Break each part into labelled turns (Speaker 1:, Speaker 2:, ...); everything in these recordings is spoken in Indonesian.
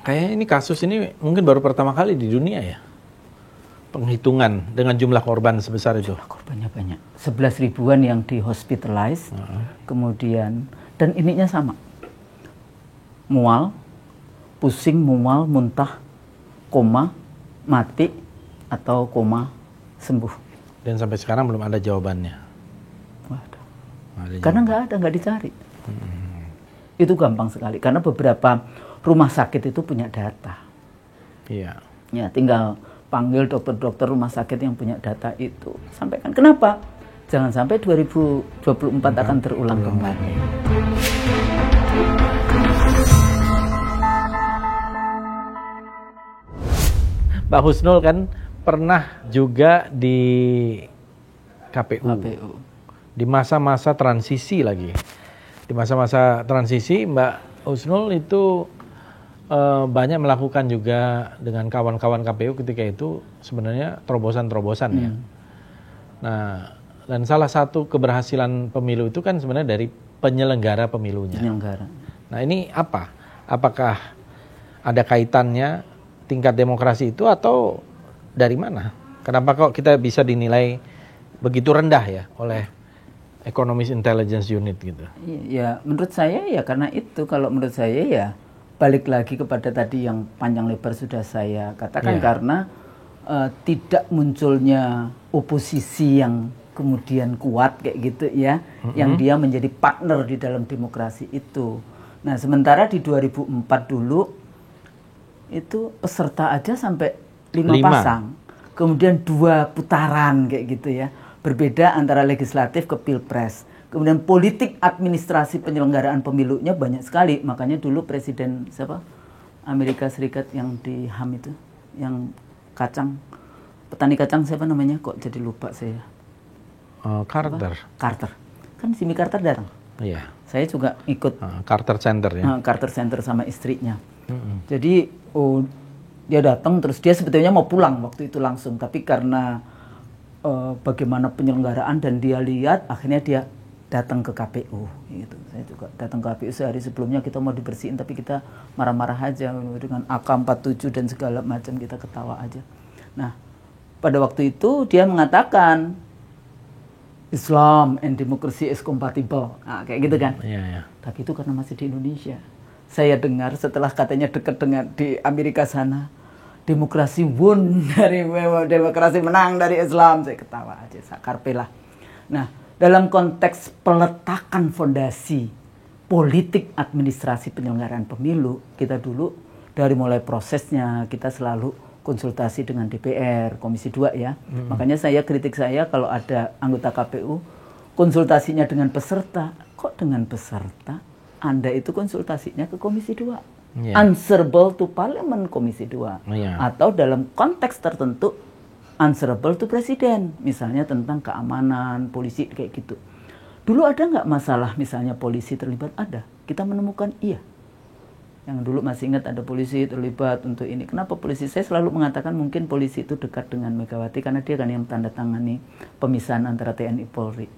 Speaker 1: Kayaknya ini kasus ini mungkin baru pertama kali di dunia ya, penghitungan dengan jumlah korban sebesar itu.
Speaker 2: Jumlah korbannya banyak, 11 ribuan yang di hospitalize, kemudian dan ininya sama, mual, pusing, mual, muntah, koma, mati, atau koma, sembuh.
Speaker 1: Dan sampai sekarang belum ada jawabannya.
Speaker 2: Waduh. Karena nggak dicari. Itu gampang sekali, karena beberapa rumah sakit itu punya data.
Speaker 1: Iya.
Speaker 2: Ya, tinggal panggil dokter-dokter rumah sakit yang punya data itu. Sampaikan. Kenapa? Jangan sampai 2024 akan terulang kembali.
Speaker 1: Pak Husnul kan pernah juga di KPU. Di masa-masa transisi lagi. Di masa-masa transisi Mbak Husnul itu banyak melakukan juga dengan kawan-kawan KPU ketika itu sebenarnya terobosan-terobosan ya. Nah, dan salah satu keberhasilan pemilu itu kan sebenarnya dari penyelenggara pemilunya. Nah, ini apa? Apakah ada kaitannya tingkat demokrasi itu atau dari mana? Kenapa kok kita bisa dinilai begitu rendah ya oleh Economist Intelligence Unit gitu?
Speaker 2: Ya, menurut saya ya karena itu. Kalau menurut saya ya balik lagi kepada tadi yang panjang lebar sudah saya katakan, karena tidak munculnya oposisi yang kemudian kuat kayak gitu ya, yang dia menjadi partner di dalam demokrasi itu. Nah, sementara di 2004 dulu itu peserta aja sampai 5 pasang, kemudian 2 putaran kayak gitu ya. Berbeda antara legislatif ke pilpres. Kemudian politik administrasi penyelenggaraan pemilunya banyak sekali. Makanya dulu presiden siapa? Amerika Serikat yang di HAM itu, yang kacang, petani kacang siapa namanya? Kok jadi lupa saya.
Speaker 1: Carter.
Speaker 2: Carter. Kan Jimmy Carter datang.
Speaker 1: Iya.
Speaker 2: Saya juga ikut
Speaker 1: Carter Center ya.
Speaker 2: Carter Center sama istrinya. Jadi dia datang, terus dia sebetulnya mau pulang waktu itu langsung, tapi karena bagaimana penyelenggaraan dan dia lihat, akhirnya dia datang ke KPU gitu. Saya juga datang ke KPU sehari sebelumnya, kita mau dibersihin tapi kita marah-marah aja dengan AK-47 dan segala macam, kita ketawa aja. Nah, pada waktu itu dia mengatakan Islam and democracy is compatible. Nah, kayak gitu kan.
Speaker 1: Iya.
Speaker 2: Tapi itu karena masih di Indonesia. Saya dengar setelah katanya dekat dengan di Amerika sana, demokrasi won dari demokrasi menang dari Islam, saya ketawa aja, sakarpe lah. Nah, dalam konteks peletakan fondasi politik administrasi penyelenggaraan pemilu, kita dulu dari mulai prosesnya kita selalu konsultasi dengan DPR, Komisi 2 ya. Makanya kritik saya kalau ada anggota KPU konsultasinya dengan peserta, kok dengan peserta? Anda itu konsultasinya ke Komisi 2. Answerable to Parliament Komisi 2. Atau dalam konteks tertentu answerable to Presiden. Misalnya tentang keamanan, polisi kayak gitu. Dulu ada nggak masalah misalnya polisi terlibat? Ada. Kita menemukan iya. Yang dulu masih ingat ada polisi terlibat untuk ini. Kenapa polisi? Saya selalu mengatakan mungkin polisi itu dekat dengan Megawati karena dia kan yang tanda tangani pemisahan antara TNI Polri.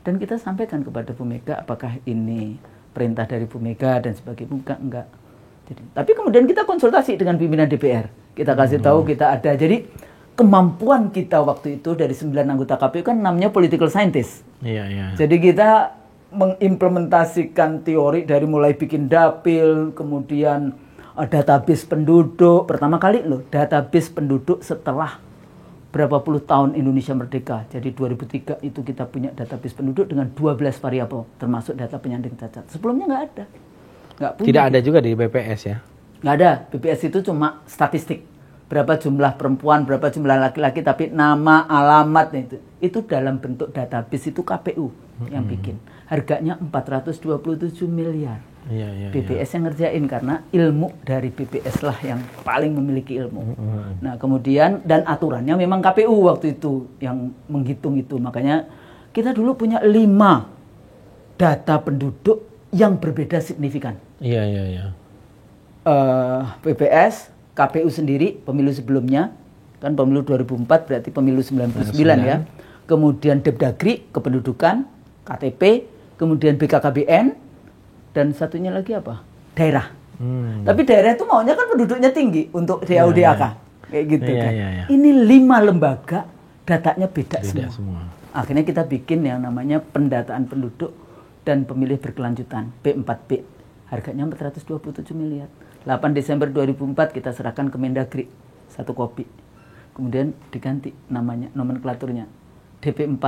Speaker 2: Dan kita sampaikan kepada Bu Mega apakah ini perintah dari Bu Mega dan sebagainya. Enggak. Jadi, tapi kemudian kita konsultasi dengan pimpinan DPR. Kita kasih tahu kita ada. Jadi kemampuan kita waktu itu dari 9 anggota KPU kan namanya political scientist.
Speaker 1: Iya.
Speaker 2: Jadi kita mengimplementasikan teori dari mulai bikin dapil, kemudian database penduduk. Pertama kali loh, database penduduk setelah berapa puluh tahun Indonesia merdeka. Jadi 2003 itu kita punya database penduduk dengan 12 variabel, termasuk data penyandang cacat. Sebelumnya nggak ada.
Speaker 1: Tidak ada juga di BPS ya?
Speaker 2: Nggak ada. BPS itu cuma statistik. Berapa jumlah perempuan, berapa jumlah laki-laki, tapi nama, alamat itu dalam bentuk database itu KPU yang bikin. Harganya 427 miliar. BPS yang ngerjain karena ilmu dari BPS lah yang paling memiliki ilmu. Nah, kemudian dan aturannya memang KPU waktu itu yang menghitung itu. Makanya kita dulu punya 5 data penduduk yang berbeda signifikan.
Speaker 1: Iya.
Speaker 2: BPS, KPU sendiri, pemilu sebelumnya, kan pemilu 2004 berarti pemilu 99 ya. Kemudian Depdagri, kependudukan, KTP, kemudian BKKBN, dan satunya lagi apa? Daerah. Tapi daerah itu maunya kan penduduknya tinggi untuk DAUDAK. Kayak gitu kan. Ini 5 lembaga datanya beda semua. Akhirnya kita bikin yang namanya pendataan penduduk dan pemilih berkelanjutan, P4P. Harganya 427 miliar. 8 Desember 2004 kita serahkan ke Mendagri, 1 kopi. Kemudian diganti namanya, nomenklaturnya. DP4,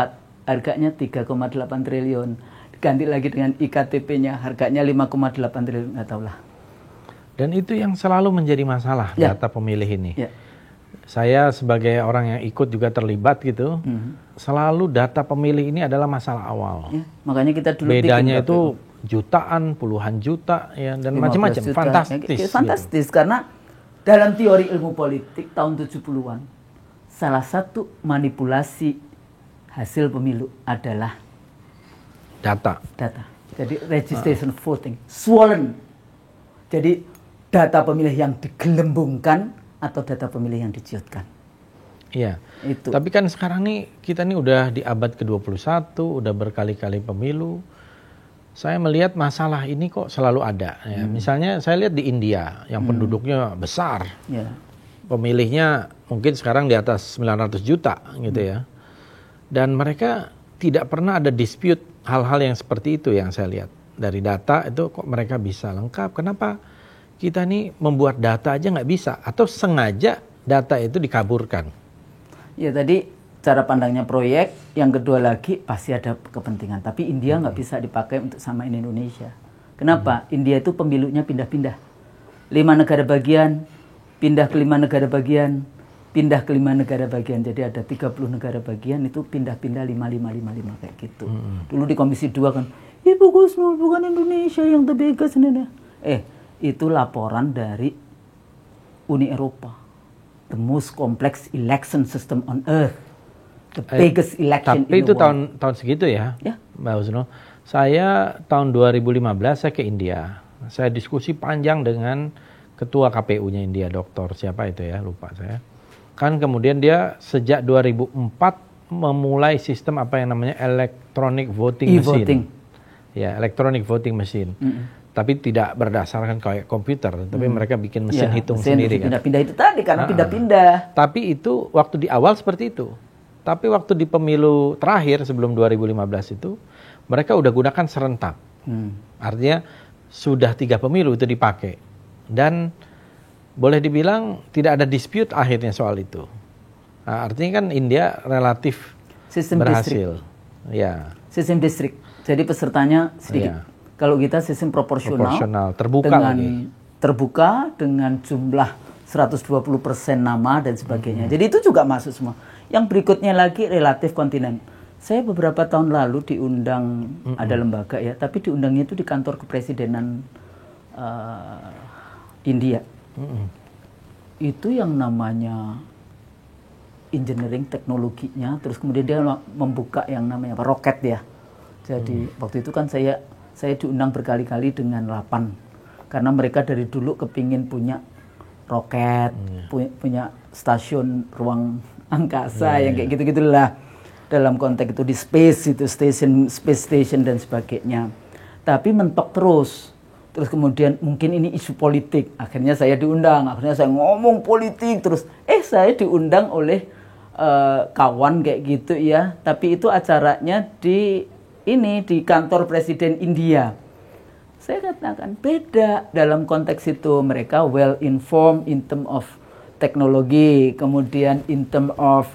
Speaker 2: harganya 3,8 triliun. Diganti lagi dengan IKTP-nya, harganya 5,8 triliun, nggak tahu lah.
Speaker 1: Dan itu yang selalu menjadi masalah, data pemilih ini. Saya sebagai orang yang ikut juga terlibat gitu, selalu data pemilih ini adalah masalah awal.
Speaker 2: Makanya kita dulu
Speaker 1: bedanya itu jutaan, puluhan juta, ya, dan macam-macam. Fantastis.
Speaker 2: Fantastis, gitu. Karena dalam teori ilmu politik tahun 70-an, salah satu manipulasi hasil pemilu adalah
Speaker 1: data.
Speaker 2: Jadi registration voting, swollen. Jadi data pemilih yang digelembungkan atau data pemilih yang diciutkan.
Speaker 1: Iya. Itu. Tapi kan sekarang nih kita nih udah di abad ke-21, udah berkali-kali pemilu. Saya melihat masalah ini kok selalu ada. Ya. Misalnya saya lihat di India yang penduduknya besar, pemilihnya mungkin sekarang di atas 900 juta gitu ya. Dan mereka tidak pernah ada dispute hal-hal yang seperti itu yang saya lihat. Dari data itu kok mereka bisa lengkap. Kenapa kita nih membuat data aja nggak bisa? Atau sengaja data itu dikaburkan? Ya
Speaker 2: tadi cara pandangnya proyek, yang kedua lagi pasti ada kepentingan. Tapi India nggak bisa dipakai untuk samain Indonesia. Kenapa? India itu pemilunya pindah-pindah. 5 negara bagian, pindah ke 5 negara bagian, pindah ke 5 negara bagian. Jadi ada 30 negara bagian itu pindah-pindah 5 kayak gitu. Dulu di Komisi 2 kan, Ibu Gusnul bukan Indonesia yang terbebas. Itu laporan dari Uni Eropa. The most complex election system on earth. The biggest election
Speaker 1: tapi in the world. Tahun segitu ya, Mbak Husnul. Saya tahun 2015 saya ke India. Saya diskusi panjang dengan ketua KPU-nya India, dokter siapa itu ya, lupa saya. Kan kemudian dia sejak 2004 memulai sistem apa yang namanya electronic voting machine. Ya, electronic voting machine. Tapi tidak berdasarkan kayak komputer, tapi mereka bikin mesin hitung sendiri kan.
Speaker 2: Pindah-pindah itu tadi karena pindah-pindah.
Speaker 1: Tapi itu waktu di awal seperti itu. Tapi waktu di pemilu terakhir sebelum 2015 itu, mereka udah gunakan serentak. Artinya sudah 3 pemilu itu dipakai. Dan boleh dibilang tidak ada dispute akhirnya soal itu. Nah, artinya kan India relatif
Speaker 2: sistem
Speaker 1: berhasil.
Speaker 2: Ya. Sistem distrik. Jadi pesertanya sedikit. Kalau kita sistem proporsional terbuka dengan jumlah 120% nama dan sebagainya. Jadi itu juga masuk semua. Yang berikutnya lagi relatif kontinen. Saya beberapa tahun lalu diundang, ada lembaga ya, tapi diundangnya itu di kantor kepresidenan India. Itu yang namanya engineering teknologinya, terus kemudian dia membuka yang namanya roket ya. Jadi waktu itu kan saya diundang berkali-kali dengan 8 karena mereka dari dulu kepingin punya roket, punya stasiun ruang angkasa yang kayak gitu-gitulah dalam konteks itu di space itu space station dan sebagainya. Tapi mentok terus kemudian mungkin ini isu politik, akhirnya saya diundang, akhirnya saya ngomong politik terus saya diundang oleh kawan kayak gitu ya, tapi itu acaranya di kantor Presiden India. Saya katakan beda dalam konteks itu, mereka well informed in term of teknologi, kemudian in term of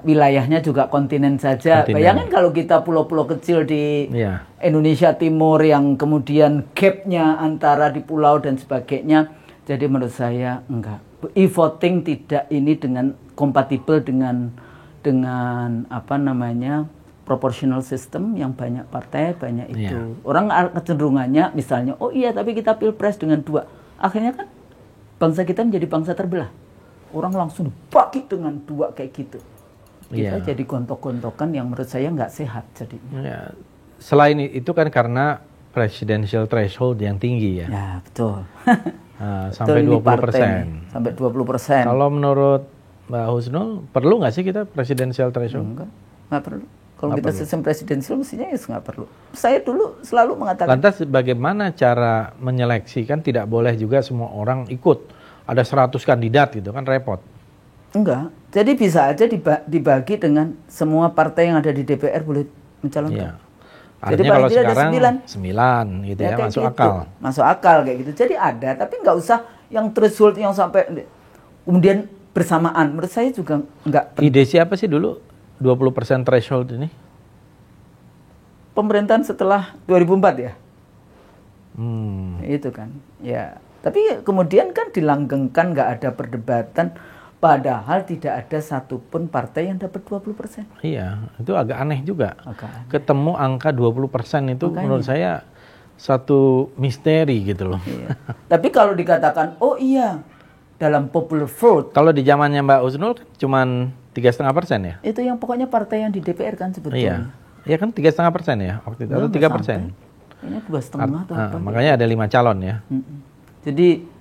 Speaker 2: wilayahnya juga kontinen saja. Bayangin kalau kita pulau-pulau kecil di Indonesia Timur yang kemudian gapnya antara di pulau dan sebagainya. Jadi menurut saya enggak. E-voting tidak ini dengan kompatibel dengan proportional system yang banyak partai, banyak itu. Orang kecenderungannya misalnya, tapi kita pilpres dengan 2. Akhirnya kan bangsa kita menjadi bangsa terbelah. Orang langsung dibagi dengan 2 kayak gitu. Kita jadi gontok-gontokan yang menurut saya nggak sehat jadinya.
Speaker 1: Selain itu kan karena presidential threshold yang tinggi ya.
Speaker 2: Ya, betul.
Speaker 1: Sampai 20%.
Speaker 2: Sampai 20%.
Speaker 1: Kalau menurut Mbak Husnul, perlu nggak sih kita presidential threshold?
Speaker 2: Nggak perlu. Kalau kita sistem presidensial mestinya ya nggak perlu. Saya dulu selalu mengatakan.
Speaker 1: Lantas bagaimana cara menyeleksi? Kan tidak boleh juga semua orang ikut. Ada 100 kandidat gitu kan repot.
Speaker 2: Enggak. Jadi bisa aja dibagi dengan semua partai yang ada di DPR boleh mencalonkan.
Speaker 1: Iya. Artinya kalau sekarang 9 gitu ya, masuk
Speaker 2: gitu.
Speaker 1: akal.
Speaker 2: Masuk akal kayak gitu. Jadi ada, tapi nggak usah yang threshold yang sampai kemudian bersamaan. Menurut saya juga nggak.
Speaker 1: Ide siapa sih dulu 20% threshold ini?
Speaker 2: Pemerintahan setelah 2004 ya. Itu kan. Ya. Tapi kemudian kan dilanggengkan, nggak ada perdebatan. Padahal tidak ada satupun partai yang dapat 20%.
Speaker 1: Iya, itu agak aneh juga.
Speaker 2: Agak aneh.
Speaker 1: Ketemu angka 20% itu
Speaker 2: Makanya.
Speaker 1: menurut saya satu misteri gitu loh.
Speaker 2: Iya. Tapi kalau dikatakan, oh iya, dalam popular vote.
Speaker 1: Kalau di zamannya Mbak Husnul cuman 3,5% ya?
Speaker 2: Itu yang pokoknya partai yang di DPR kan sebetulnya.
Speaker 1: Iya, iya kan 3,5% ya waktu itu, atau 3%?
Speaker 2: Kayaknya 2,5 atau apa.
Speaker 1: Makanya ada 5 calon ya.
Speaker 2: Jadi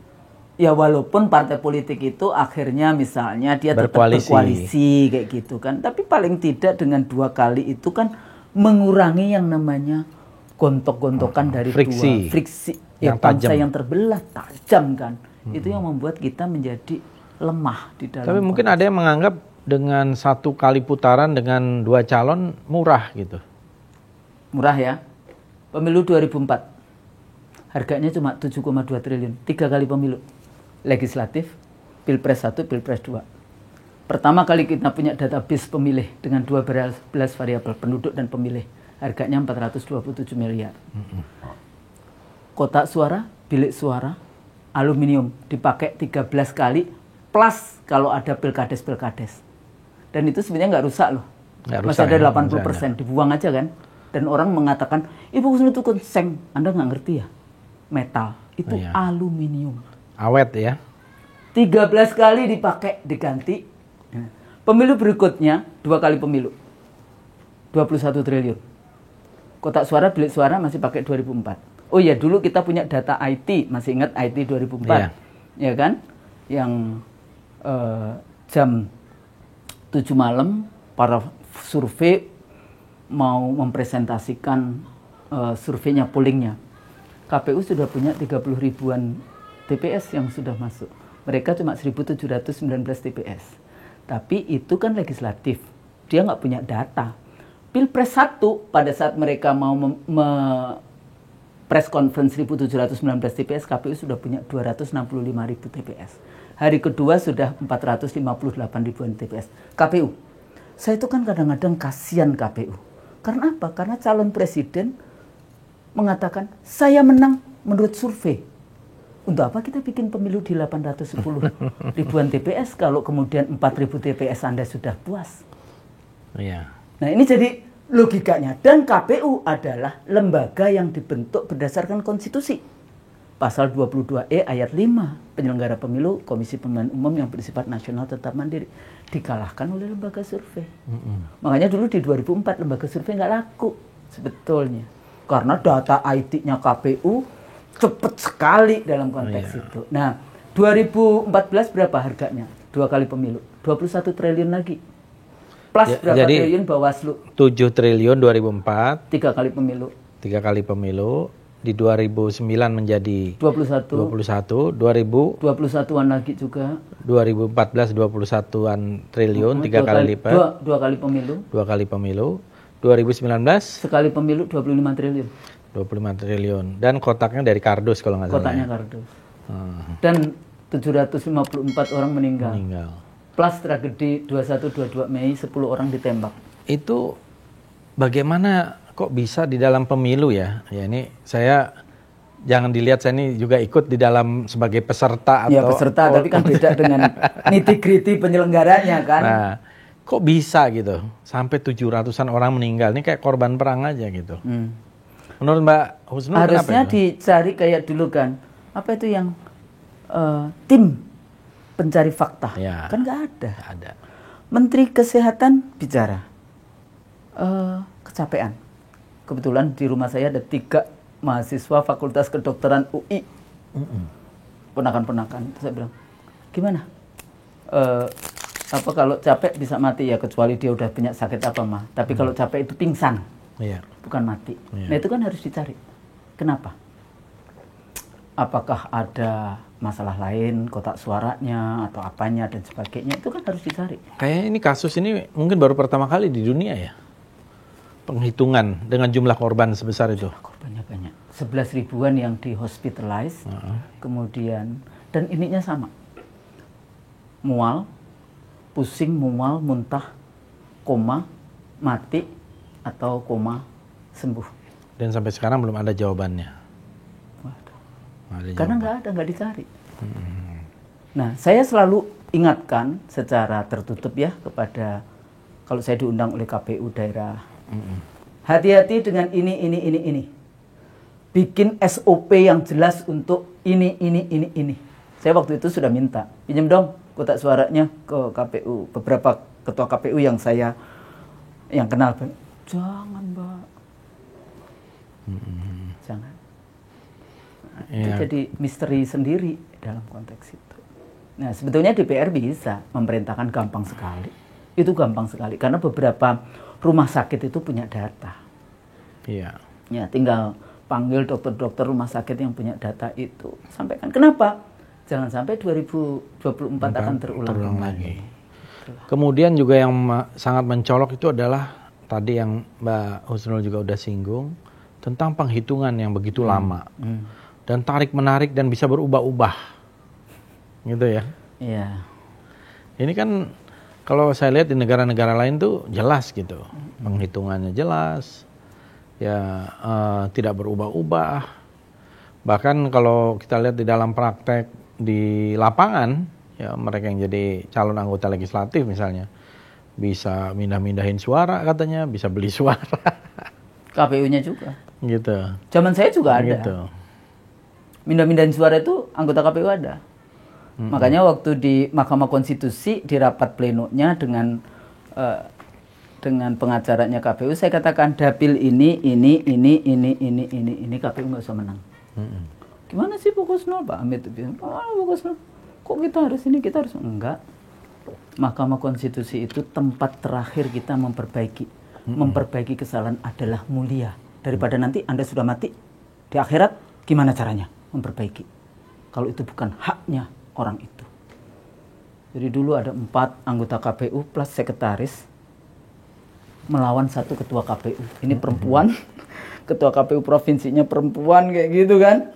Speaker 2: ya walaupun partai politik itu akhirnya misalnya dia tetap berkoalisi kayak gitu kan, tapi paling tidak dengan 2 kali itu kan mengurangi yang namanya gontok-gontokan dari
Speaker 1: friksi.
Speaker 2: Friksi
Speaker 1: yang
Speaker 2: bangsa
Speaker 1: tajam.
Speaker 2: yang terbelah tajam kan. Itu yang membuat kita menjadi lemah di dalam.
Speaker 1: Tapi mungkin ada yang menganggap dengan 1 kali putaran dengan 2 calon murah gitu.
Speaker 2: Murah ya. Pemilu 2004 harganya cuma 7,2 triliun, 3 kali pemilu. Legislatif, Pilpres 1, Pilpres 2. Pertama kali kita punya database pemilih dengan 12 variabel penduduk dan pemilih. Harganya 427 miliar. Kotak suara, bilik suara, aluminium dipakai 13 kali plus kalau ada pilkades. Dan itu sebenarnya nggak rusak loh. Masih ada 80%, dibuang aja kan. Dan orang mengatakan, Ibu Husnul itu konseng. Anda nggak ngerti ya? Metal, itu aluminium.
Speaker 1: Awet ya.
Speaker 2: 13 kali dipakai, diganti. Pemilu berikutnya, 2 kali pemilu. 21 triliun. Kotak suara, bilik suara masih pakai 2004. Oh ya, dulu kita punya data IT, masih ingat IT 2004. Ya kan? Yang jam 7 malam, para survei mau mempresentasikan surveinya, pollingnya. KPU sudah punya 30 ribuan TPS yang sudah masuk. Mereka cuma 1.719 TPS. Tapi itu kan legislatif. Dia nggak punya data. Pilpres 1 pada saat mereka mau press conference 1.719 TPS, KPU sudah punya 265 ribu TPS. Hari kedua sudah 458 ribuan TPS. KPU. Saya itu kan kadang-kadang kasihan KPU. Karena apa? Karena calon presiden mengatakan, saya menang menurut survei. Untuk apa kita bikin pemilu di 810 ribuan TPS kalau kemudian 4.000 TPS Anda sudah puas?
Speaker 1: Iya.
Speaker 2: Nah ini jadi logikanya. Dan KPU adalah lembaga yang dibentuk berdasarkan konstitusi. Pasal 22E ayat 5, penyelenggara pemilu, Komisi Pemilihan Umum yang bersifat nasional tetap mandiri. Dikalahkan oleh lembaga survei. Makanya dulu di 2004 lembaga survei nggak laku sebetulnya. Karena data IT-nya KPU cepat sekali dalam konteks itu. Nah, 2014 berapa harganya? 2 kali pemilu. 21 triliun lagi. Plus berapa triliun Bawaslu?
Speaker 1: 7 triliun 2004.
Speaker 2: 3 kali pemilu.
Speaker 1: 3 kali pemilu. Di 2009 menjadi
Speaker 2: 21. 21-an lagi juga.
Speaker 1: 2014 21-an triliun, 3 kali lipat.
Speaker 2: 2 kali pemilu.
Speaker 1: 2 kali pemilu. 2019
Speaker 2: sekali pemilu 25 triliun.
Speaker 1: 25 triliun. Dan kotaknya dari kardus kalau nggak salah.
Speaker 2: Kotaknya kardus. Dan 754 orang meninggal. Plus tragedi 21-22 Mei 10 orang ditembak.
Speaker 1: Itu bagaimana kok bisa di dalam pemilu ya? Ya ini saya jangan dilihat saya ini juga ikut di dalam sebagai peserta atau
Speaker 2: peserta tapi kan beda dengan nitty-gritty penyelenggaranya kan.
Speaker 1: Nah, kok bisa gitu sampai 700-an orang meninggal, ini kayak korban perang aja gitu. Menurut Mbak Husnul
Speaker 2: harusnya dicari kayak dulu kan, apa itu yang tim pencari fakta, kan nggak ada. Menteri Kesehatan bicara kecapean. Kebetulan di rumah saya ada 3 mahasiswa Fakultas Kedokteran UI, ponakan-ponakan. Saya bilang, gimana? apa kalau capek bisa mati ya, kecuali dia udah punya sakit apa mah. Tapi kalau capek itu pingsan, bukan mati. Nah itu kan harus dicari. Kenapa? Apakah ada masalah lain, kotak suaranya atau apanya dan sebagainya, itu kan harus dicari.
Speaker 1: Kayaknya ini kasus ini mungkin baru pertama kali di dunia ya, penghitungan dengan jumlah korban sebesar itu.
Speaker 2: Korbannya banyak, 11 ribuan yang di hospitalize, kemudian dan ininya sama, mual, pusing, mual, muntah, koma, mati, atau koma, sembuh.
Speaker 1: Dan sampai sekarang belum ada jawabannya.
Speaker 2: Karena nggak dicari. Nah, saya selalu ingatkan secara tertutup ya kepada, kalau saya diundang oleh KPU daerah, hati-hati dengan ini. Bikin SOP yang jelas untuk ini. Saya waktu itu sudah minta, pinjam dong kotak suaranya ke KPU. Beberapa ketua KPU yang saya kenal, jangan Mbak, jangan. Itu jadi misteri sendiri dalam konteks itu. Nah, sebetulnya DPR bisa memerintahkan, gampang sekali. Itu gampang sekali karena beberapa rumah sakit itu punya data.
Speaker 1: Iya.
Speaker 2: Ya, tinggal panggil dokter-dokter rumah sakit yang punya data itu. Sampaikan. Kenapa? Jangan sampai 2024 akan terulang lagi.
Speaker 1: Kemudian juga yang sangat mencolok itu adalah tadi yang Mbak Husnul juga udah singgung tentang penghitungan yang begitu lama. Dan tarik-menarik dan bisa berubah-ubah. Gitu ya. Iya. Ini kan kalau saya lihat di negara-negara lain tuh jelas gitu. Penghitungannya jelas. Ya tidak berubah-ubah. Bahkan kalau kita lihat di dalam praktek di lapangan, ya mereka yang jadi calon anggota legislatif misalnya, bisa mindah-mindahin suara katanya, bisa beli suara.
Speaker 2: KPU-nya juga.
Speaker 1: Gitu.
Speaker 2: Zaman saya juga ada.
Speaker 1: Gitu.
Speaker 2: Mindah-mindahin suara itu anggota KPU ada. Makanya waktu di Mahkamah Konstitusi di rapat plenonya dengan pengacaranya KPU, saya katakan dapil ini KPU nggak usah menang. Gimana sih Pak Husnul? Pak Amit itu bilang, Pak Husnul, kok kita harus ini, kita harus enggak. Mahkamah Konstitusi itu tempat terakhir kita memperbaiki. Memperbaiki kesalahan adalah mulia. Daripada nanti Anda sudah mati di akhirat, gimana caranya memperbaiki kalau itu bukan haknya orang itu. Jadi dulu ada 4 anggota KPU plus sekretaris melawan 1 ketua KPU. Ini perempuan, ketua KPU provinsinya perempuan kayak gitu kan.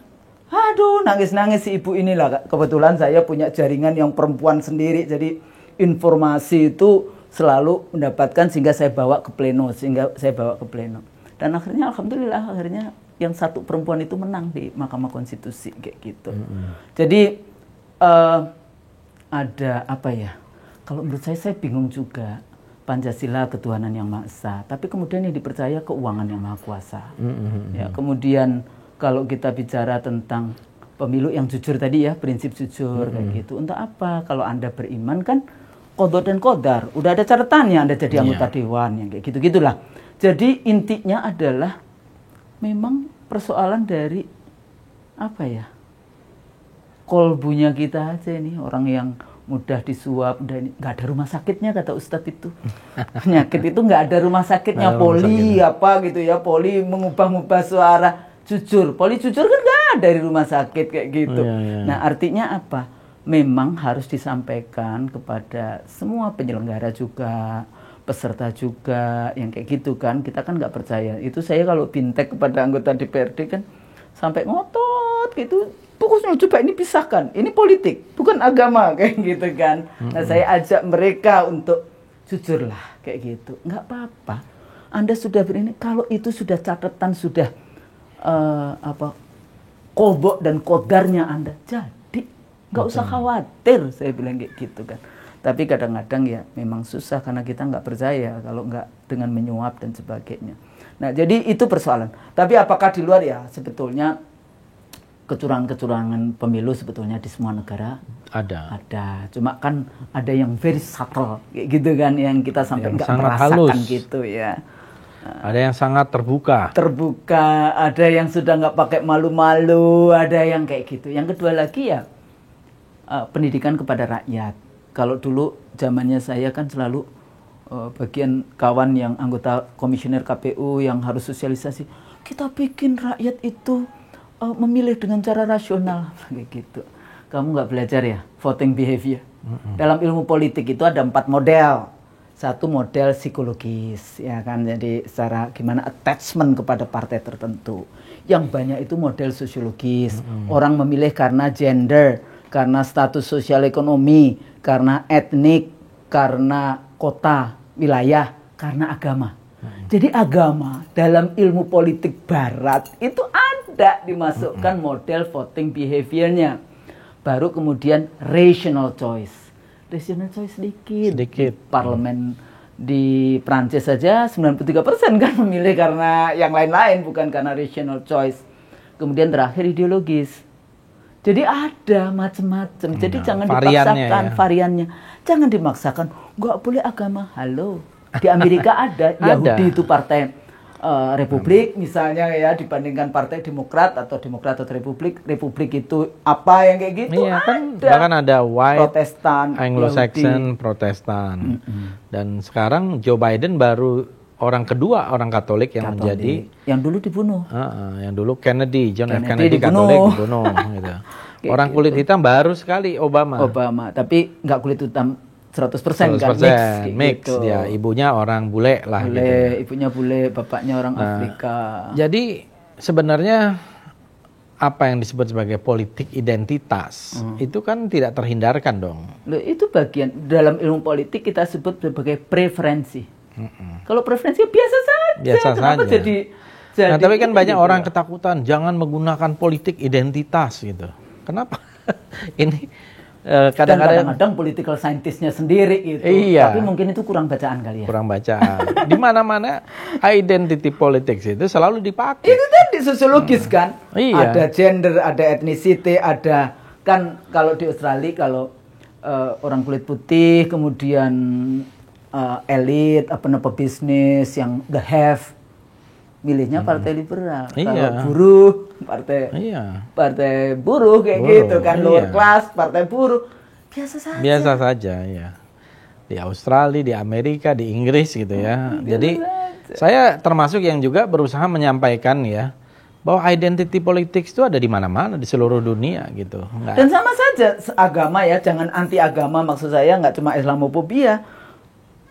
Speaker 2: Aduh, nangis-nangis si ibu inilah. Kebetulan saya punya jaringan yang perempuan sendiri, jadi informasi itu selalu mendapatkan sehingga saya bawa ke pleno, Dan akhirnya alhamdulillah yang 1 perempuan itu menang di Mahkamah Konstitusi kayak gitu. Jadi ada apa ya? Kalau menurut saya bingung juga. Pancasila ketuhanan yang Maha Esa, tapi kemudian yang dipercaya keuangan yang Maha Kuasa. Ya, kemudian kalau kita bicara tentang pemilu yang jujur tadi ya, prinsip jujur kayak gitu. Untuk apa? Kalau Anda beriman kan qadha dan qadar, udah ada catatannya Anda jadi anggota dewan yang kayak gitu-gitulah. Jadi intinya adalah memang persoalan dari apa ya? Kolbunya kita aja ini, orang yang mudah disuap, nggak ada rumah sakitnya kata Ustadz itu. Penyakit itu nggak ada rumah sakitnya, poli apa gitu ya, poli mengubah-ubah suara. Jujur, poli jujur kan nggak ada di rumah sakit kayak gitu. Nah artinya apa? Memang harus disampaikan kepada semua penyelenggara juga, peserta juga, yang kayak gitu kan. Kita kan nggak percaya. Itu saya kalau bintek kepada anggota DPRD kan sampai ngotot gitu. Pokoknya coba ini pisahkan, ini politik, bukan agama kayak gitu kan. Nah saya ajak mereka untuk jujurlah kayak gitu. Nggak apa-apa, Anda sudah berini, kalau itu sudah catatan, sudah kobok dan kodarnya Anda, jadi nggak usah khawatir, saya bilang kayak gitu kan. Tapi kadang-kadang ya memang susah karena kita nggak percaya kalau nggak dengan menyuap dan sebagainya. Nah jadi itu persoalan. Tapi apakah di luar ya sebetulnya kecurangan-kecurangan pemilu sebetulnya di semua negara ada. Cuma kan ada yang very subtle kayak gitu kan, yang kita sampai nggak merasakan halus gitu ya.
Speaker 1: Ada yang sangat terbuka,
Speaker 2: ada yang sudah nggak pakai malu-malu, ada yang kayak gitu. Yang kedua lagi ya pendidikan kepada rakyat. Kalau dulu zamannya saya kan selalu bagian kawan yang anggota komisioner KPU yang harus sosialisasi, kita bikin rakyat itu memilih dengan cara rasional kayak gitu. Kamu nggak belajar ya voting behavior? Dalam ilmu politik itu ada 4 model. Satu model psikologis, ya kan, jadi secara gimana attachment kepada partai tertentu. Yang banyak itu model sosiologis. Orang memilih karena gender, karena status sosial ekonomi, karena etnik, karena kota, wilayah, karena agama. Jadi agama dalam ilmu politik barat itu ada dimasukkan model voting behaviornya. Baru kemudian rational choice. Rational choice sedikit. Parlemen di Prancis saja 93% kan memilih karena yang lain-lain, bukan karena rational choice. Kemudian terakhir ideologis. Jadi ada macam-macam. Jadi jangan dipaksakan variannya. Jangan dimaksakan. Nggak boleh agama. Halo. Di Amerika ada. Yahudi itu partai Republik misalnya ya, dibandingkan partai Demokrat atau Republik itu apa yang kayak gitu.
Speaker 1: Iya, kan bahkan ada white,
Speaker 2: Protestan,
Speaker 1: Anglo-Saxon, Protestan. Dan sekarang Joe Biden baru orang kedua orang Katolik yang menjadi,
Speaker 2: yang dulu dibunuh.
Speaker 1: Yang dulu John F. Kennedy Katolik dibunuh gitu. Orang kulit hitam baru sekali Obama,
Speaker 2: tapi nggak kulit hitam 100% kan,
Speaker 1: mix
Speaker 2: gitu.
Speaker 1: Dia ibunya orang bule lah
Speaker 2: bule, gitu. Ibunya bule, bapaknya orang Afrika.
Speaker 1: Jadi sebenarnya apa yang disebut sebagai politik identitas itu kan tidak terhindarkan dong.
Speaker 2: Loh, itu bagian dalam ilmu politik kita sebut sebagai preferensi. Kalau preferensi biasa saja. Kenapa jadi
Speaker 1: nah, tapi kan banyak orang ketakutan jangan menggunakan politik identitas gitu. Kenapa? Ini kadang-kadang
Speaker 2: political scientist-nya sendiri gitu.
Speaker 1: Iya.
Speaker 2: Tapi mungkin itu kurang bacaan kali ya.
Speaker 1: Kurang bacaan. Di mana-mana identity politics itu selalu dipakai.
Speaker 2: Itu tadi sosiologis kan.
Speaker 1: Iya.
Speaker 2: Ada gender, ada ethnicity, ada kan kalau di Australia kalau orang kulit putih, kemudian elit, pebisnis yang the have, milihnya partai liberal. Kalau buruh, partai buruh kayak gitu kan, lower class, partai buruh. Biasa saja
Speaker 1: ya. Di Australia, di Amerika, di Inggris gitu ya. Jadi saya termasuk yang juga berusaha menyampaikan ya bahwa identity politics itu ada di mana-mana di seluruh dunia gitu.
Speaker 2: Dan sama saja agama ya, jangan anti agama, maksud saya nggak cuma Islamofobia.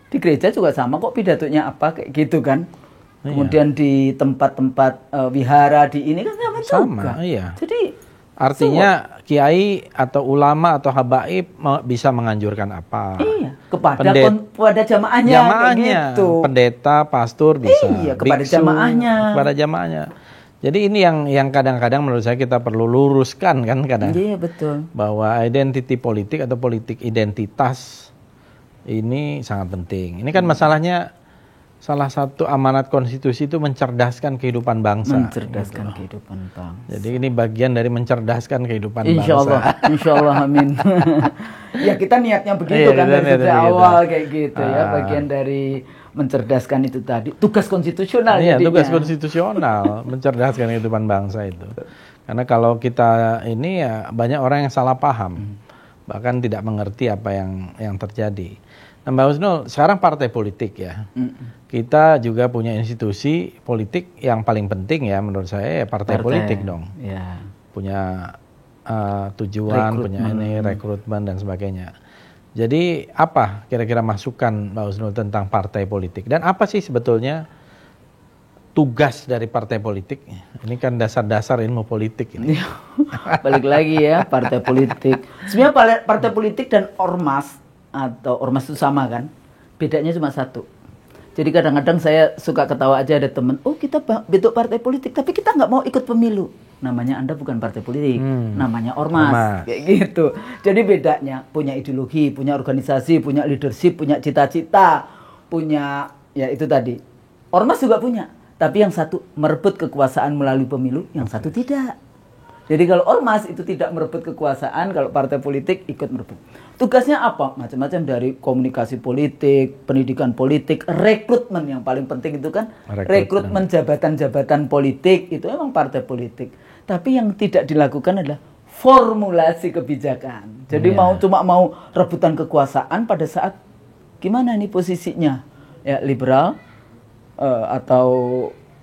Speaker 2: Di gereja juga sama kok pidatonya apa kayak gitu kan. Kemudian di tempat-tempat wihara di ini kan sama juga.
Speaker 1: Iya.
Speaker 2: Jadi
Speaker 1: artinya kiai atau ulama atau habaib bisa menganjurkan apa?
Speaker 2: Iya, kepada jamaahnya gitu.
Speaker 1: Pendeta, pastor bisa.
Speaker 2: Iya, kepada
Speaker 1: jamaahnya. Jadi ini yang kadang-kadang menurut saya kita perlu luruskan kan kadang.
Speaker 2: Iya, betul.
Speaker 1: Bahwa identity politik atau politik identitas ini sangat penting. Ini kan masalahnya salah satu amanat konstitusi itu mencerdaskan kehidupan bangsa.
Speaker 2: Mencerdaskan kehidupan bangsa.
Speaker 1: Jadi ini bagian dari mencerdaskan kehidupan
Speaker 2: bangsa. Insya Allah, amin. Ya kita niatnya begitu kan dari awal kayak gitu ya. Bagian dari mencerdaskan itu tadi. Tugas konstitusional.
Speaker 1: Iya, tugas konstitusional mencerdaskan kehidupan bangsa itu. Karena kalau kita ini ya banyak orang yang salah paham. Bahkan tidak mengerti apa yang terjadi. Nah, Mbak Husnul, sekarang partai politik ya. Kita juga punya institusi politik yang paling penting ya menurut saya ya partai politik dong.
Speaker 2: Ya.
Speaker 1: Punya tujuan, punya rekrutmen dan sebagainya. Jadi apa kira-kira masukan Mbak Husnul tentang partai politik? Dan apa sih sebetulnya tugas dari partai politik? Ini kan dasar-dasar ilmu politik ini.
Speaker 2: Balik lagi ya, partai politik. Sebenarnya partai politik dan ormas atau ormas itu sama kan? Bedanya cuma satu. Jadi kadang-kadang saya suka ketawa aja ada temen, oh kita bentuk partai politik tapi kita nggak mau ikut pemilu. Namanya Anda bukan partai politik, namanya ormas. Kayak gitu. Jadi bedanya punya ideologi, punya organisasi, punya leadership, punya cita-cita, punya ya itu tadi. Ormas juga punya, tapi yang satu merebut kekuasaan melalui pemilu, yang satu tidak. Jadi kalau ormas itu tidak merebut kekuasaan, kalau partai politik ikut merebut. Tugasnya apa? Macam-macam, dari komunikasi politik, pendidikan politik, rekrutmen yang paling penting itu kan. Rekrutmen jabatan-jabatan politik itu memang partai politik. Tapi yang tidak dilakukan adalah formulasi kebijakan. Jadi cuma mau rebutan kekuasaan pada saat gimana nih posisinya? Ya liberal atau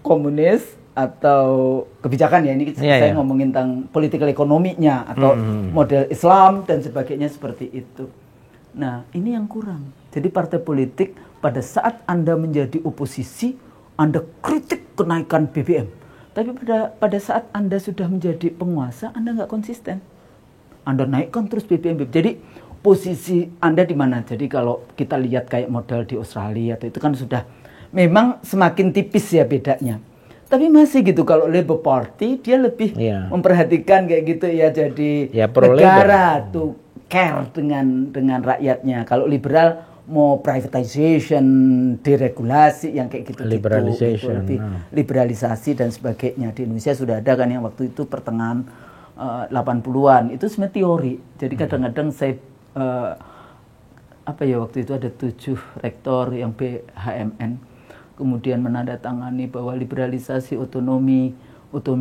Speaker 2: komunis atau kebijakan ya, ini saya ngomongin tentang political ekonominya atau model Islam dan sebagainya seperti itu. Nah, ini yang kurang. Jadi partai politik pada saat Anda menjadi oposisi, Anda kritik kenaikan BBM. Tapi pada saat Anda sudah menjadi penguasa, Anda nggak konsisten. Anda naikkan terus BBM. Jadi posisi Anda di mana? Jadi kalau kita lihat kayak model di Australia atau itu kan sudah memang semakin tipis ya bedanya. Tapi masih gitu, kalau Labour Party dia lebih memperhatikan kayak gitu ya, jadi negara tuh care dengan rakyatnya. Kalau liberal mau privatization, deregulasi yang kayak gitu,
Speaker 1: liberalization,
Speaker 2: lebih liberalisasi dan sebagainya. Di Indonesia sudah ada kan yang waktu itu pertengahan 80-an, itu sebenarnya teori. Jadi kadang-kadang saya waktu itu ada 7 rektor yang BHMN kemudian menandatangani bahwa liberalisasi otonomi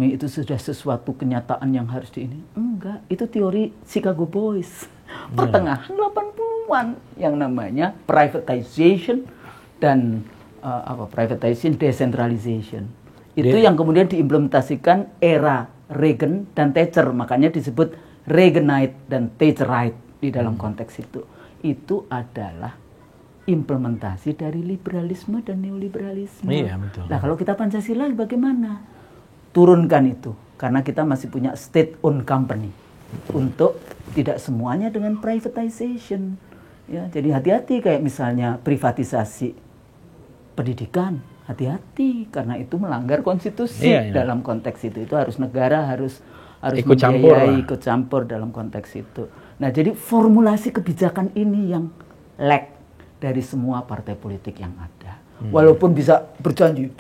Speaker 2: itu sudah sesuatu kenyataan yang harus enggak, itu teori Chicago Boys pertengahan 80-an yang namanya privatization dan privatization decentralization. Itu yang kemudian diimplementasikan era Reagan dan Thatcher, makanya disebut Reaganite dan Thatcherite di dalam konteks itu. Itu adalah implementasi dari liberalisme dan neoliberalisme.
Speaker 1: Iya, betul.
Speaker 2: Nah, kalau kita Pancasila bagaimana? Turunkan itu, karena kita masih punya state-owned company untuk tidak semuanya dengan privatization. Ya, jadi hati-hati kayak misalnya privatisasi pendidikan, hati-hati karena itu melanggar konstitusi. Dalam konteks itu harus negara harus
Speaker 1: ikut
Speaker 2: campur dalam konteks itu. Nah, jadi formulasi kebijakan ini yang lack dari semua partai politik yang ada. Walaupun bisa janji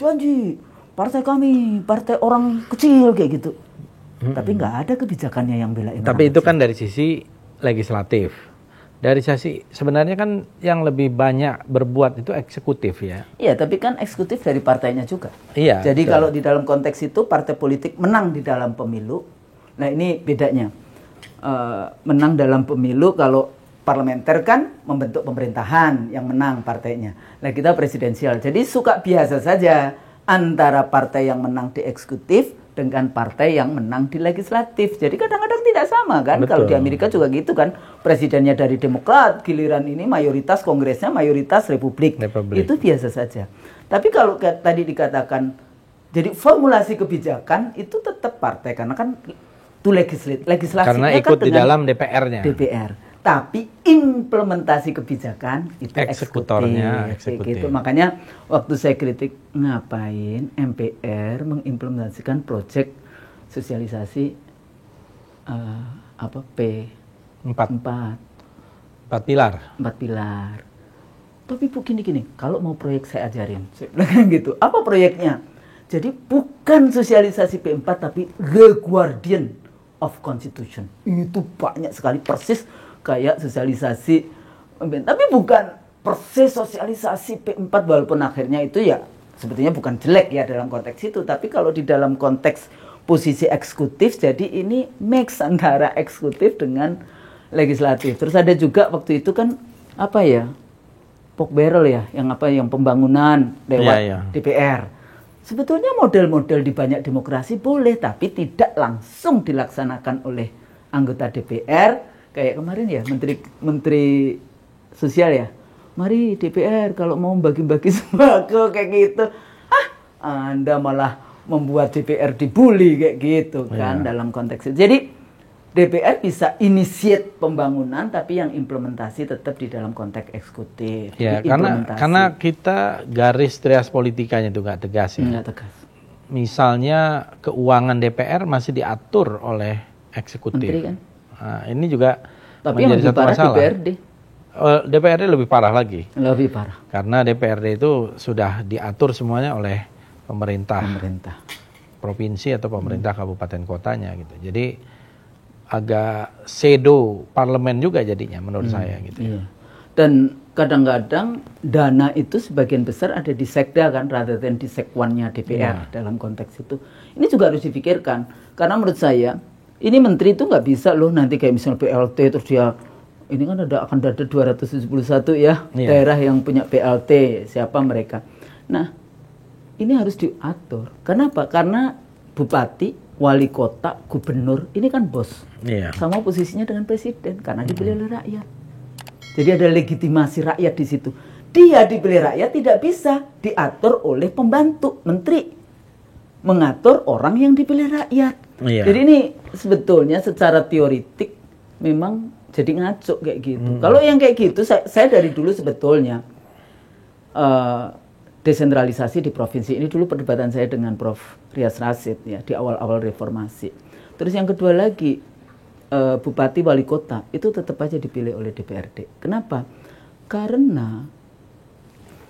Speaker 2: partai kami, partai orang kecil kayak gitu. Tapi nggak ada kebijakannya yang belain.
Speaker 1: Tapi itu kan dari sisi legislatif. Dari sisi sebenarnya kan yang lebih banyak berbuat itu eksekutif ya.
Speaker 2: Iya, tapi kan eksekutif dari partainya juga.
Speaker 1: Iya.
Speaker 2: Jadi kalau di dalam konteks itu partai politik menang di dalam pemilu. Nah, ini bedanya. Menang dalam pemilu, kalau parlementer kan membentuk pemerintahan yang menang partainya. Nah, kita presidensial. Jadi suka biasa saja antara partai yang menang di eksekutif dengan partai yang menang di legislatif. Jadi kadang-kadang tidak sama kan. Kalau di Amerika juga gitu kan. Presidennya dari Demokrat, giliran ini mayoritas kongresnya mayoritas Republik. Itu biasa saja. Tapi kalau tadi dikatakan, jadi formulasi kebijakan itu tetap partai. Karena kan itu legislasinya
Speaker 1: karena ikut
Speaker 2: kan
Speaker 1: di dalam DPR-nya.
Speaker 2: DPR. Tapi implementasi kebijakan itu
Speaker 1: eksekutornya eksekutif.
Speaker 2: Gitu. Makanya waktu saya kritik, ngapain MPR mengimplementasikan proyek sosialisasi
Speaker 1: Empat pilar.
Speaker 2: Tapi gini, kalau mau proyek saya ajarin. Saya bilang gitu. Apa proyeknya? Jadi bukan sosialisasi P4 tapi The Guardian of Constitution. Itu banyak sekali, persis kayak sosialisasi, tapi bukan persis sosialisasi P4, walaupun akhirnya itu ya sebetulnya bukan jelek ya dalam konteks itu, tapi kalau di dalam konteks posisi eksekutif, jadi ini mix antara eksekutif dengan legislatif. Terus ada juga waktu itu kan pork barrel ya, yang pembangunan lewat DPR. Sebetulnya model-model di banyak demokrasi boleh, tapi tidak langsung dilaksanakan oleh anggota DPR. Kayak kemarin ya, menteri sosial ya, mari DPR kalau mau bagi-bagi sembako kayak gitu. Anda malah membuat DPR dibully kayak gitu kan dalam konteks itu. Jadi DPR bisa initiate pembangunan, tapi yang implementasi tetap di dalam konteks eksekutif.
Speaker 1: Ya, karena kita garis trias politikanya itu nggak tegas ya.
Speaker 2: Nggak tegas.
Speaker 1: Misalnya keuangan DPR masih diatur oleh eksekutif.
Speaker 2: Menteri kan?
Speaker 1: Nah, ini juga
Speaker 2: tapi
Speaker 1: menjadi satu masalah.
Speaker 2: DPRD.
Speaker 1: DPRD lebih parah lagi.
Speaker 2: Lebih parah.
Speaker 1: Karena DPRD itu sudah diatur semuanya oleh pemerintah provinsi atau pemerintah kabupaten kotanya gitu. Jadi agak pseudo parlemen juga jadinya menurut saya gitu.
Speaker 2: Iya. Dan kadang-kadang dana itu sebagian besar ada di sekda kan, rather than di sekwannya DPR dalam konteks itu. Ini juga harus dipikirkan. Karena menurut saya Ini menteri itu nggak bisa loh nanti kayak misalnya PLT terus dia ini kan akan ada 271 ya daerah yang punya PLT, siapa mereka. Nah, ini harus diatur. Kenapa? Karena bupati, wali kota, gubernur ini kan bos. Sama posisinya dengan presiden karena dipilih oleh rakyat. Jadi ada legitimasi rakyat di situ. Dia dipilih rakyat tidak bisa diatur oleh pembantu menteri. Mengatur orang yang dipilih rakyat. Jadi ini sebetulnya secara teoritik memang jadi ngaco kayak gitu. Kalau yang kayak gitu, saya dari dulu sebetulnya desentralisasi di provinsi ini dulu perdebatan saya dengan Prof. Rias Rasid ya di awal-awal reformasi. Terus yang kedua lagi bupati wali kota itu tetap aja dipilih oleh DPRD. Kenapa? Karena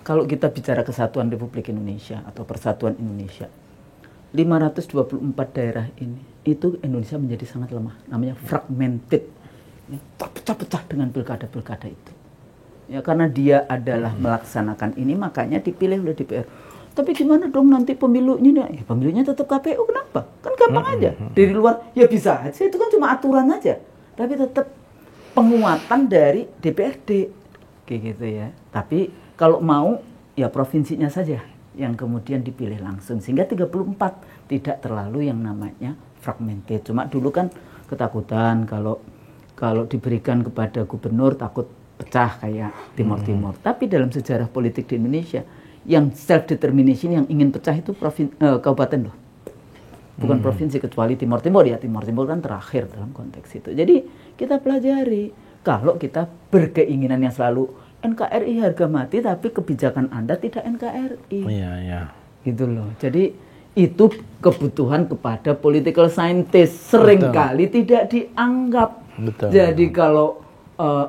Speaker 2: kalau kita bicara kesatuan Republik Indonesia atau persatuan Indonesia, 524 daerah ini itu Indonesia menjadi sangat lemah, namanya fragmented, terpecah-pecah dengan pilkada-pilkada itu. Ya karena dia adalah melaksanakan ini makanya dipilih oleh DPR. Tapi gimana dong nanti pemilunya? Ya pemilunya tetap KPU, kenapa? Kan gampang aja. Dari luar ya bisa aja, itu kan cuma aturan aja. Tapi tetap penguatan dari DPRD kayak gitu ya. Tapi kalau mau ya provinsinya saja yang kemudian dipilih langsung sehingga 34 tidak terlalu yang namanya fragmented. Cuma dulu kan ketakutan kalau diberikan kepada gubernur takut pecah kayak Timur Timur. Tapi dalam sejarah politik di Indonesia yang self determination yang ingin pecah itu kabupaten loh. Bukan provinsi kecuali Timur Timur ya. Timur Timur kan terakhir dalam konteks itu. Jadi kita pelajari kalau kita berkeinginan yang selalu NKRI harga mati tapi kebijakan Anda tidak NKRI.
Speaker 1: Iya.
Speaker 2: Gitu loh. Jadi itu kebutuhan kepada political scientist seringkali tidak dianggap.
Speaker 1: Betul.
Speaker 2: Jadi kalau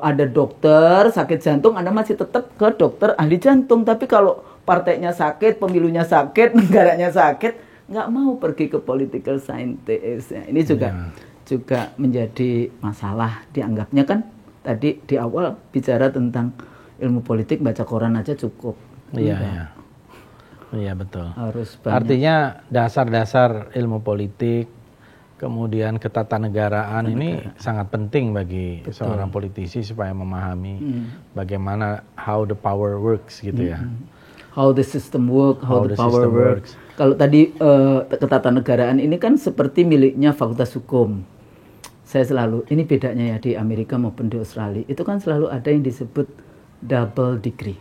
Speaker 2: ada dokter sakit jantung, Anda masih tetap ke dokter ahli jantung. Tapi kalau partainya sakit, pemilunya sakit, negaranya sakit, nggak mau pergi ke political scientist. Ini juga menjadi masalah dianggapnya kan. Tadi di awal bicara tentang ilmu politik, baca koran aja cukup.
Speaker 1: Iya betul.
Speaker 2: Harus banyak.
Speaker 1: Artinya dasar-dasar ilmu politik, kemudian ketatanegaraan ini sangat penting bagi seorang politisi supaya memahami bagaimana how the power works gitu ya.
Speaker 2: How the system work, how the power works. Kalau tadi ketatanegaraan ini kan seperti miliknya Fakultas Hukum. Saya selalu, ini bedanya ya di Amerika maupun di Australia, itu kan selalu ada yang disebut double degree.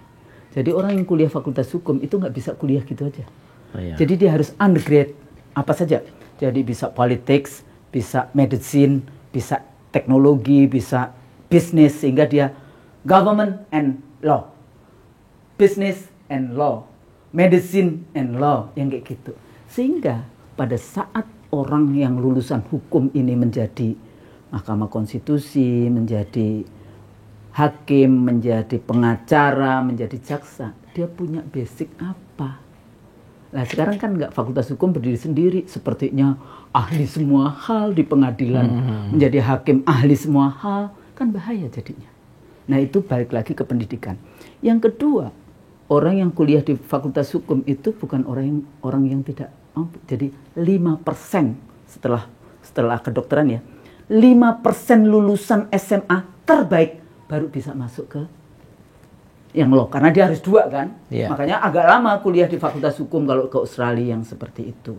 Speaker 2: Jadi orang yang kuliah Fakultas Hukum itu nggak bisa kuliah gitu aja. Jadi dia harus undergrad apa saja. Jadi bisa politics, bisa medicine, bisa teknologi, bisa bisnis, sehingga dia government and law, business and law, medicine and law, yang kayak gitu. Sehingga pada saat orang yang lulusan hukum ini menjadi Mahkamah Konstitusi, menjadi hakim, menjadi pengacara, menjadi jaksa, dia punya basic apa? Nah sekarang kan nggak fakultas hukum berdiri sendiri, sepertinya ahli semua hal di pengadilan, menjadi hakim ahli semua hal, kan bahaya jadinya. Nah itu balik lagi ke pendidikan. Yang kedua, orang yang kuliah di fakultas hukum itu bukan orang yang tidak mampu. Jadi 5% setelah kedokteran ya, 5% lulusan SMA terbaik baru bisa masuk ke yang law, karena dia harus 2 kan. Makanya agak lama kuliah di fakultas hukum kalau ke Australia yang seperti itu.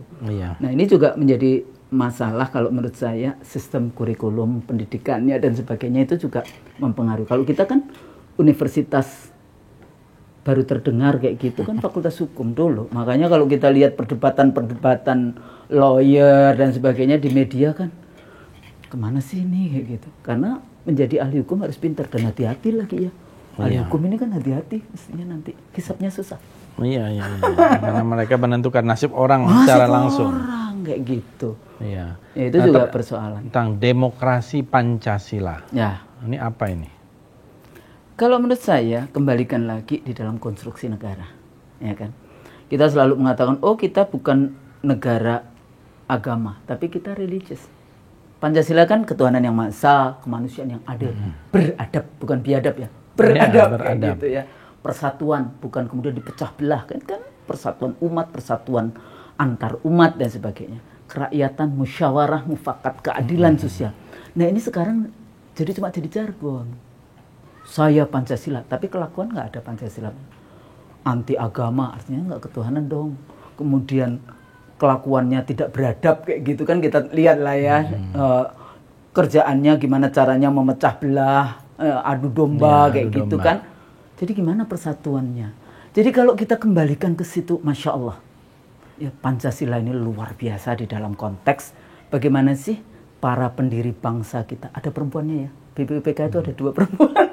Speaker 2: Nah ini juga menjadi masalah kalau menurut saya, sistem kurikulum pendidikannya dan sebagainya itu juga mempengaruhi. Kalau kita kan universitas baru terdengar kayak gitu kan fakultas hukum dulu. Makanya kalau kita lihat perdebatan lawyer dan sebagainya di media kan, kemana sih ini kayak gitu. Karena menjadi ahli hukum harus pintar dan hati-hati lagi ya. Ahli hukum ini kan hati-hati, mestinya nanti hisapnya susah.
Speaker 1: Iya. Karena mereka menentukan nasib orang secara langsung.
Speaker 2: Orang kayak gitu.
Speaker 1: Iya.
Speaker 2: Ya, itu juga persoalan.
Speaker 1: Tentang demokrasi Pancasila.
Speaker 2: Ya.
Speaker 1: Ini apa ini?
Speaker 2: Kalau menurut saya, kembalikan lagi di dalam konstruksi negara. Ya kan? Kita selalu mengatakan, oh kita bukan negara agama, tapi kita religius. Pancasila kan ketuhanan yang maha esa, kemanusiaan yang adil, beradab, bukan biadab ya, beradab. Gitu ya. Persatuan, bukan kemudian dipecah belah, kan persatuan umat, persatuan antar umat dan sebagainya. kerakyatan, musyawarah, mufakat, keadilan sosial. Nah ini sekarang jadi cuma jadi jargon. Saya Pancasila, tapi kelakuan nggak ada Pancasila. Anti agama, artinya nggak ketuhanan dong. Kemudian kelakuannya tidak beradab kayak gitu kan, kita lihat lah ya. Kerjaannya gimana caranya memecah belah, adu domba kayak gitu kan. Jadi gimana persatuannya? Jadi kalau kita kembalikan ke situ, Masya Allah. Ya, Pancasila ini luar biasa di dalam konteks bagaimana sih para pendiri bangsa kita. Ada perempuannya ya. BPUPK itu ada 2 perempuan.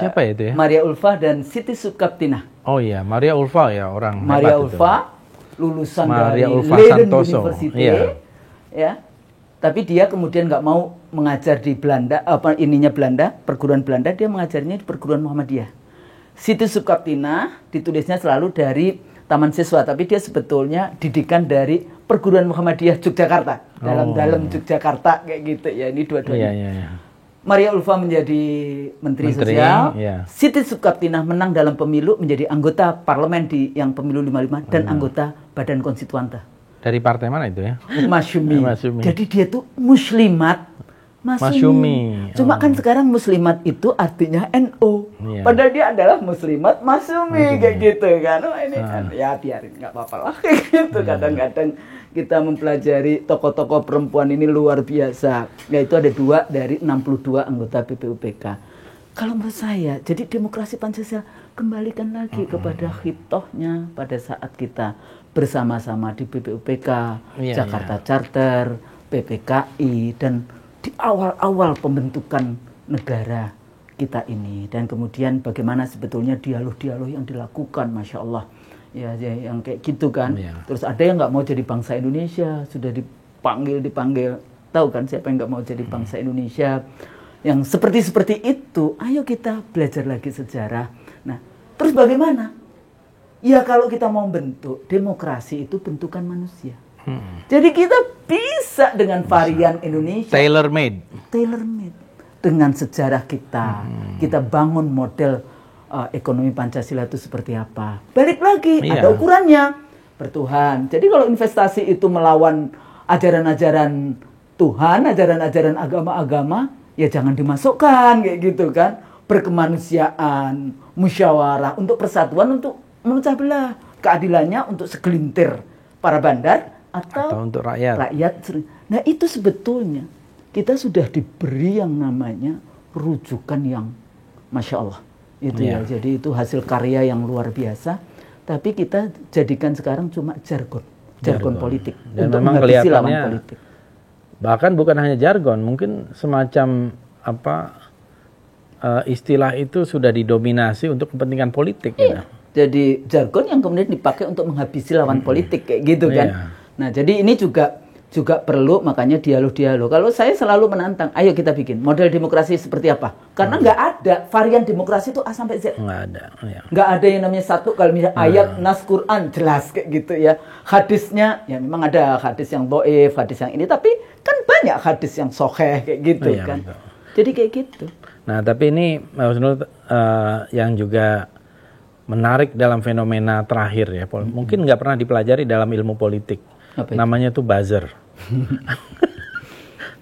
Speaker 1: Siapa itu ya?
Speaker 2: Maria Ulfa dan Siti Sukaptina.
Speaker 1: Oh iya, Maria Ulfa ya, orang
Speaker 2: Maria
Speaker 1: hebat
Speaker 2: Ulfa lulusan
Speaker 1: Maria
Speaker 2: dari
Speaker 1: Ulfa
Speaker 2: Leiden
Speaker 1: Santoso.
Speaker 2: University.
Speaker 1: Iya.
Speaker 2: Ya. Tapi dia kemudian nggak mau mengajar di Belanda, Belanda, perguruan Belanda, dia mengajarnya di perguruan Muhammadiyah. Siti Sukaptina ditulisnya selalu dari Taman Siswa, tapi dia sebetulnya didikan dari perguruan Muhammadiyah Yogyakarta, dalam Yogyakarta kayak gitu ya. Ini dua-duanya.
Speaker 1: Iya.
Speaker 2: Maria Ulfa menjadi Menteri Sosial,
Speaker 1: iya.
Speaker 2: Siti Sukaptina menang dalam pemilu menjadi anggota parlemen di yang pemilu 55 dan anggota Badan Konstituante.
Speaker 1: Dari partai mana itu ya?
Speaker 2: Masyumi.
Speaker 1: Masyumi.
Speaker 2: Jadi dia tuh muslimat.
Speaker 1: Masyumi.
Speaker 2: Cuma kan sekarang muslimat itu artinya NO.
Speaker 1: Iya.
Speaker 2: Padahal dia adalah muslimat Masyumi kayak gitu kan. Oh, ini kan ya biarin nggak apa-apa lah kayak gitu. Kadang-kadang kita mempelajari tokoh-tokoh perempuan ini luar biasa. Yaitu ada 2 dari 62 anggota BPUPK. Kalau menurut saya, jadi demokrasi Pancasila kembalikan lagi kepada hitohnya pada saat kita bersama-sama di BPUPK, Jakarta Charter, PPKI, dan di awal-awal pembentukan negara kita ini. Dan kemudian bagaimana sebetulnya dialog-dialog yang dilakukan, Masya Allah. Ya, yang kayak gitu kan. Terus ada yang nggak mau jadi bangsa Indonesia, sudah dipanggil. Tahu kan siapa yang nggak mau jadi bangsa Indonesia? Yang seperti itu, ayo kita belajar lagi sejarah. Nah, terus bagaimana? Ya kalau kita mau bentuk, demokrasi itu bentukan manusia. Jadi kita bisa dengan varian Indonesia.
Speaker 1: Tailor made.
Speaker 2: Dengan sejarah kita. Kita bangun model ekonomi Pancasila itu seperti apa. Balik lagi, ada ukurannya. Bertuhan. Jadi kalau investasi itu melawan ajaran-ajaran Tuhan, ajaran-ajaran agama-agama, ya jangan dimasukkan kayak gitu kan. Berkemanusiaan, musyawarah, untuk persatuan, untuk memecah belah. Keadilannya untuk segelintir para bandar atau
Speaker 1: untuk rakyat.
Speaker 2: Nah itu sebetulnya kita sudah diberi yang namanya rujukan yang Masya Allah. Itu ya, jadi itu hasil karya yang luar biasa. Tapi kita jadikan sekarang cuma jargon politik.
Speaker 1: Dan
Speaker 2: untuk
Speaker 1: memang
Speaker 2: menghabisi lawan
Speaker 1: kelihatannya
Speaker 2: politik.
Speaker 1: Bahkan bukan hanya jargon, mungkin semacam istilah itu sudah didominasi untuk kepentingan politik.
Speaker 2: Iya. Jadi jargon yang kemudian dipakai untuk menghabisi lawan politik kayak gitu kan. Nah jadi ini juga perlu makanya dialog-dialog. Kalau saya selalu menantang, ayo kita bikin model demokrasi seperti apa. Karena nggak ada varian demokrasi itu A sampai Z.
Speaker 1: Nggak ada.
Speaker 2: Nggak ada yang namanya satu, kalau misalnya ayat nas Quran jelas kayak gitu ya. Hadisnya ya memang ada hadis yang dhaif, hadis yang ini, tapi kan banyak hadis yang sahih kayak gitu kan. Betul. Jadi kayak gitu.
Speaker 1: Nah tapi ini Mbak Husnul yang juga menarik dalam fenomena terakhir ya, mungkin nggak pernah dipelajari dalam ilmu politik. Namanya tuh buzzer.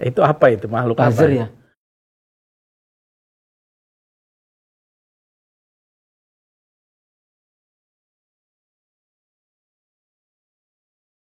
Speaker 1: Itu apa itu, makhluk
Speaker 2: buzzer
Speaker 1: apa?
Speaker 2: Ya.